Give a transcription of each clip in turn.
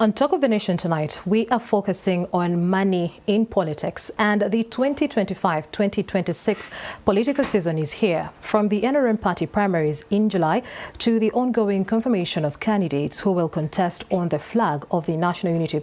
On Talk of the Nation tonight, we are focusing on money in politics, and the 2025-2026 political season is here. From the NRM party primaries in July to the ongoing confirmation of candidates who will contest on the flag of the National Unity,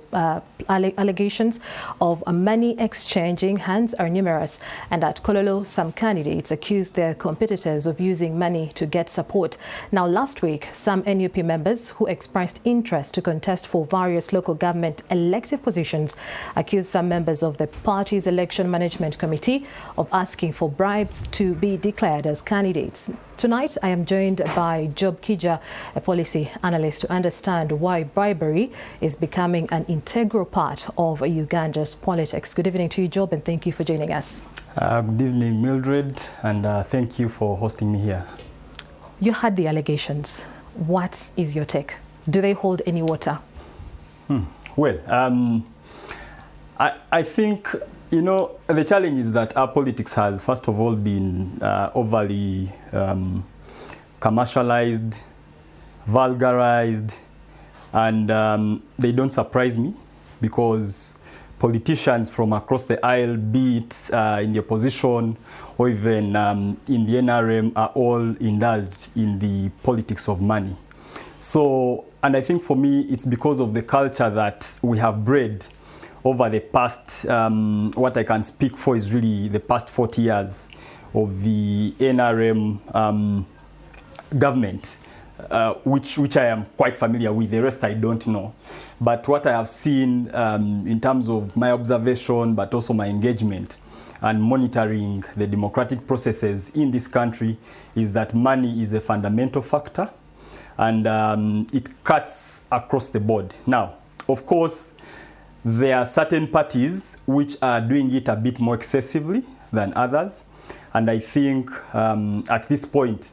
allegations of money exchanging hands are numerous. And at Kololo, some candidates accused their competitors of using money to get support. Now, last week, some NUP members who expressed interest to contest for various local government elective positions accused some members of the party's election management committee of asking for bribes to be declared as candidates. Tonight, I am joined by Job Kiija, a policy analyst, to understand why bribery is becoming an integral part of Uganda's politics. Good evening to you, Job, and thank you for joining us. Good evening, Mildred, and thank you for hosting me here. You had the allegations. What is your take? Do they hold any water? Well, I think, you know, the challenge is that our politics has, first of all, been overly commercialized, vulgarized, and they don't surprise me because politicians from across the aisle, be it in the opposition or even in the NRM, are all indulged in the politics of money. So, and I think for me, it's because of the culture that we have bred over the past, what I can speak for is really the past 40 years of the NRM government, which I am quite familiar with. The rest I don't know. But what I have seen in terms of my observation, but also my engagement and monitoring the democratic processes in this country, is that money is a fundamental factor. And it cuts across the board. Now, of course, there are certain parties which are doing it a bit more excessively than others. And I think at this point,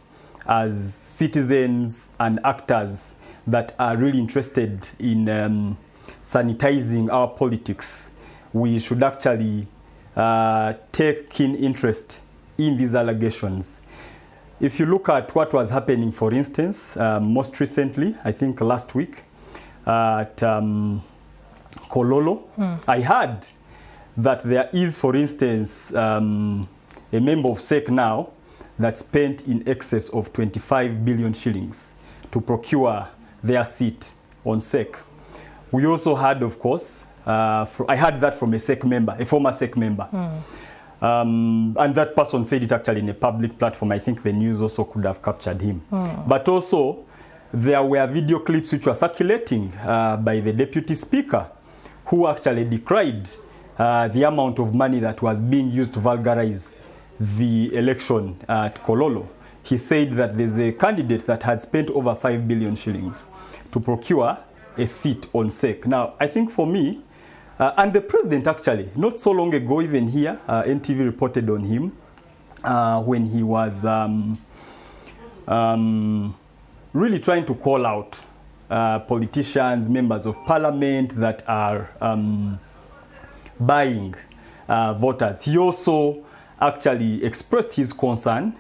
as citizens and actors that are really interested in sanitizing our politics, we should actually take keen interest in these allegations. If you look at what was happening, for instance, most recently, I think last week, at Kololo, I heard that there is, for instance, a member of SEC now that spent in excess of 25 billion shillings to procure their seat on SEC. We also heard, of course, I heard that from a SEC member, a former SEC member. And that person said it actually in a public platform. I think the news also could have captured him. But also, there were video clips which were circulating by the deputy speaker, who actually decried the amount of money that was being used to vulgarize the election at Kololo. He said that there's a candidate that had spent over 5 billion shillings to procure a seat on SEC. Now, I think for me, and the president actually, not so long ago, even here, NTV reported on him when he was really trying to call out politicians, members of parliament that are buying voters. He also actually expressed his concern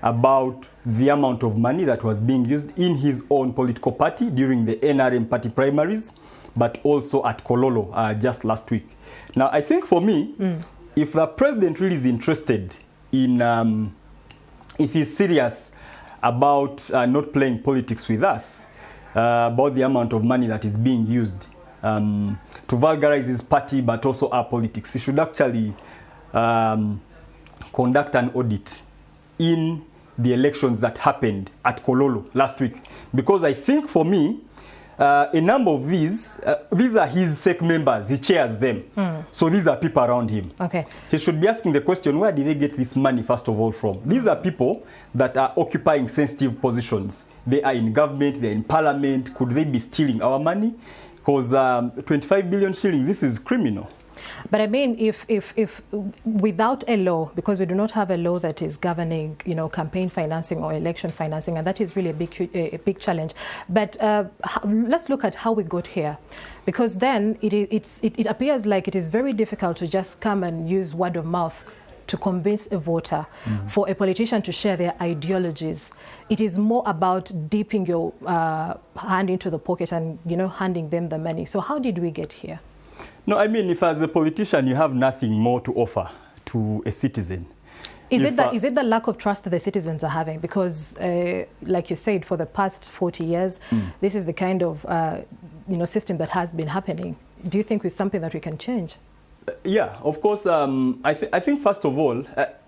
about the amount of money that was being used in his own political party during the NRM party primaries, but also at Kololo just last week. Now, I think for me, if the president really is interested in, if he's serious about not playing politics with us, about the amount of money that is being used to vulgarize his party, but also our politics, he should actually conduct an audit in the elections that happened at Kololo last week. Because I think for me, a number of these are his SEC members. He chairs them. So these are people around him. Okay. He should be asking the question, where did they get this money, first of all, from? These are people that are occupying sensitive positions. They are in government, they're in parliament. Could they be stealing our money? Because 25 billion shillings, this is criminal. But I mean, if without a law, because we do not have a law that is governing, you know, campaign financing or election financing, and that is really a big challenge. But let's look at how we got here, because then it appears like it is very difficult to just come and use word of mouth to convince a voter, for a politician to share their ideologies. It is more about dipping your hand into the pocket and, handing them the money. So how did we get here? No, I mean, if as a politician you have nothing more to offer to a citizen. Is it the lack of trust that the citizens are having? Because, like you said, for the past 40 years, this is the kind of system that has been happening. Do you think it's something that we can change? Yeah, of course. I think first of all,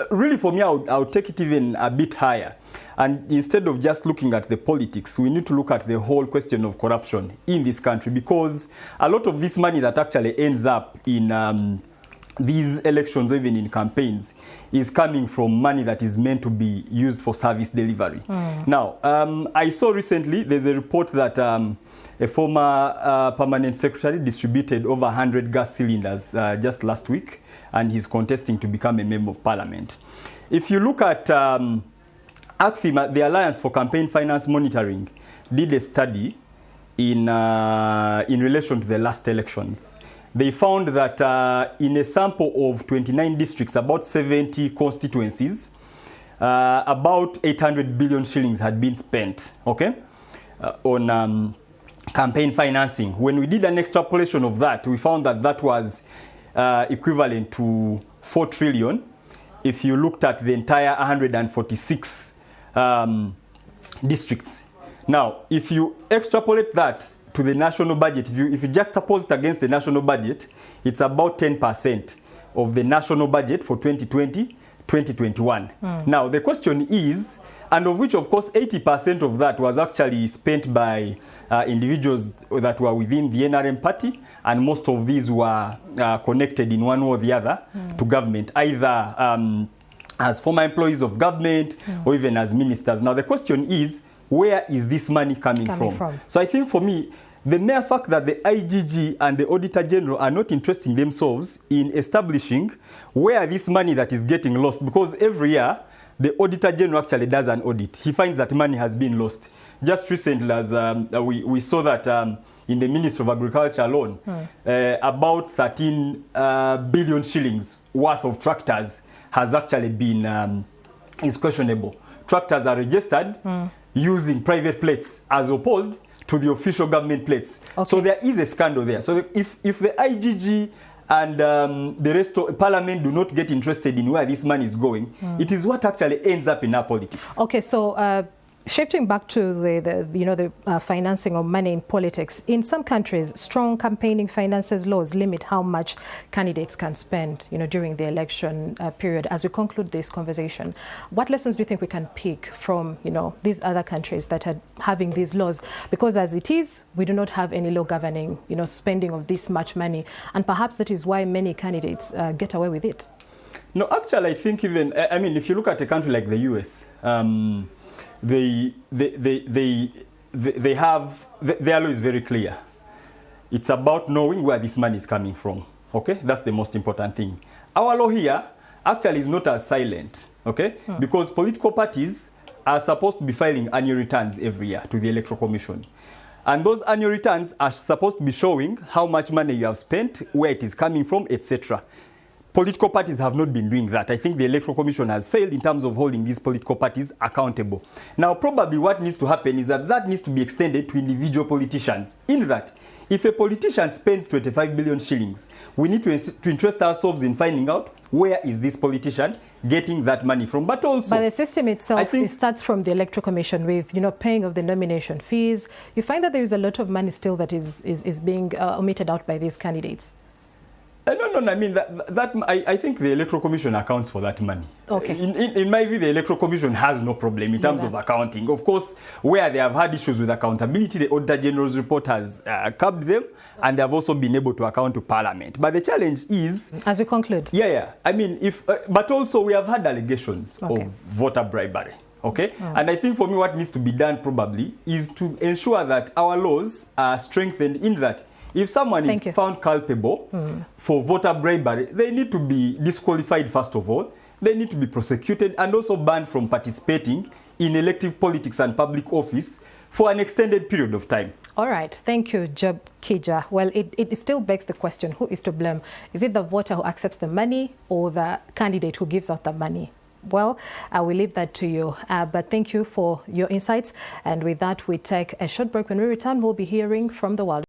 really for me, I would take it even a bit higher. And instead of just looking at the politics, we need to look at the whole question of corruption in this country, because a lot of this money that actually ends up in these elections, or even in campaigns, is coming from money that is meant to be used for service delivery. Now, I saw recently there's a report that a former permanent secretary distributed over 100 gas cylinders just last week, and he's contesting to become a member of parliament. If you look at ACFIM, the Alliance for Campaign Finance Monitoring, did a study in relation to the last elections. They found that in a sample of 29 districts, about 70 constituencies, about 800 billion shillings had been spent, okay, on campaign financing. When we did an extrapolation of that, we found that that was equivalent to 4 trillion if you looked at the entire 146 districts. Now, if you extrapolate that to the national budget, if you juxtapose it against the national budget, it's about 10% of the national budget for 2020-2021. Now, the question is, and of which, of course, 80% of that was actually spent by individuals that were within the NRM party, and most of these were connected in one way or the other to government, either as former employees of government or even as ministers. Now, the question is, where is this money coming from? So I think for me, the mere fact that the IGG and the Auditor General are not interesting themselves in establishing where this money that is getting lost, because every year the Auditor General actually does an audit. He finds that money has been lost. Just recently, as we saw that in the Ministry of Agriculture alone, about 13 billion shillings worth of tractors has actually been is questionable. Tractors are registered using private plates as opposed to the official government plates. Okay. So there is a scandal there. So if the IGG and the rest of Parliament do not get interested in where this money is going, it is what actually ends up in our politics. Okay, so shifting back to the financing of money in politics, in some countries, strong campaigning finances laws limit how much candidates can spend, during the election period. As we conclude this conversation, what lessons do you think we can pick from, these other countries that are having these laws? Because as it is, we do not have any law governing, spending of this much money, and perhaps that is why many candidates get away with it. No, actually, I think even, I mean, if you look at a country like the US, they have, their law is very clear. It's about knowing where this money is coming from, okay? That's the most important thing. Our law here actually is not as silent, okay? Because political parties are supposed to be filing annual returns every year to the Electoral Commission. And those annual returns are supposed to be showing how much money you have spent, where it is coming from, etc. Political parties have not been doing that. I think the Electoral Commission has failed in terms of holding these political parties accountable. Now, probably what needs to happen is that needs to be extended to individual politicians. In that, if a politician spends 25 billion shillings, we need to interest ourselves in finding out where is this politician getting that money from. But also, the system itself, it starts from the Electoral Commission with, paying of the nomination fees. You find that there is a lot of money still that is being omitted out by these candidates. No, I mean, I think the Electoral Commission accounts for that money. Okay. In my view, the Electoral Commission has no problem in terms of accounting. Of course, where they have had issues with accountability, the Auditor General's report has curbed them, and they have also been able to account to Parliament. But the challenge is... As we conclude. Yeah. I mean, but also we have had allegations of voter bribery. Okay? And I think for me what needs to be done probably is to ensure that our laws are strengthened in that if someone is found culpable for voter bribery, they need to be disqualified first of all. They need to be prosecuted and also banned from participating in elective politics and public office for an extended period of time. All right. Thank you, Job Kiija. Well, it still begs the question, who is to blame? Is it the voter who accepts the money or the candidate who gives out the money? Well, I will leave that to you. But thank you for your insights. And with that, we take a short break. When we return, we'll be hearing from the world.